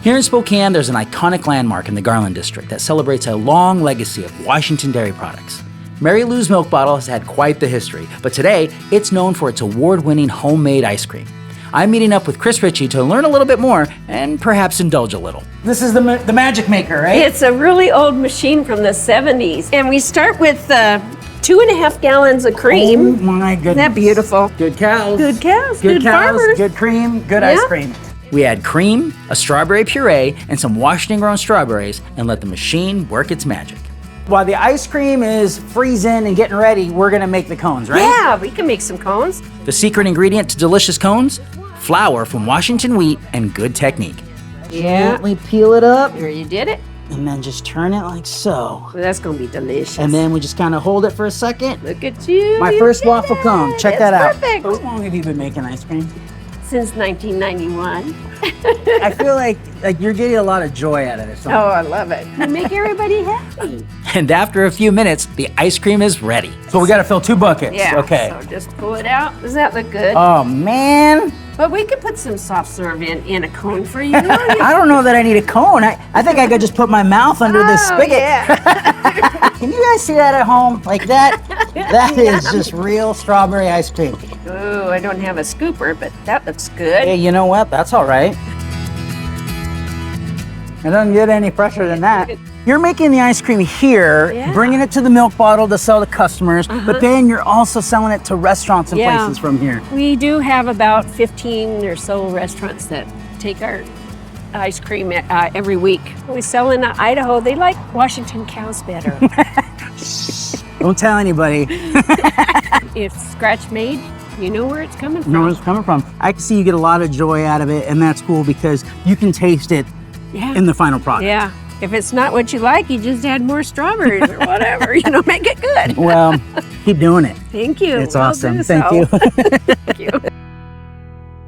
Here in Spokane, there's an iconic landmark in the Garland District that celebrates a long legacy of Washington dairy products. Mary Lou's Milk Bottle has had quite the history, but today it's known for its award-winning homemade ice cream. I'm meeting up with Chris Ritchie to learn a little bit more and perhaps indulge a little. This is the magic maker, right? It's a really old machine from the 70s. And we start with 2.5 gallons of cream. Oh my goodness. Isn't that beautiful? Good cows. Good cows, Good cows, farmers. good cream, good ice cream. We add cream, a strawberry puree, and some Washington-grown strawberries and let the machine work its magic. While the ice cream is freezing and getting ready, we're gonna make the cones, right? Yeah, we can make some cones. The secret ingredient to delicious cones? Flour from Washington wheat and good technique. Yeah. Gently peel it up There, you did it. and then just turn it like so. Well, that's gonna be delicious. And then we just kind of hold it for a second. Look at you. My you first did waffle it. cone. Check It's that out. Perfect. How long have you been making ice cream? Since 1991. I feel like you're getting a lot of joy out of this. Oh, I love it. You make everybody happy. And after a few minutes, the ice cream is ready. So we got to fill 2 buckets. Yeah. Okay. So just pull it out. Does that look good? Oh man. But we could put some soft serve in a cone for you. I don't know that I need a cone. I think I could just put my mouth under this spigot. Yeah. Can you guys see that at home? Like that? That is just real strawberry ice cream. Oh, I don't have a scooper, but that looks good. Hey, you know what? That's all right. It doesn't get any fresher than that. You're making the ice cream here, Yeah. bringing it to the milk bottle to sell to customers, but then you're also selling it to restaurants and Yeah. places from here. We do have about 15 or so restaurants that take our ice cream every week. We sell in Idaho. They like Washington cows better. Don't tell anybody. It's scratch made. You know where it's coming from. Know where it's coming from. I can see you get a lot of joy out of it, and that's cool because you can taste it Yeah. in the final product. Yeah. If it's not what you like, you just add more strawberries or whatever. Make it good. Well, keep doing it. Thank you. It's Will awesome. do Thank so. you. Thank you.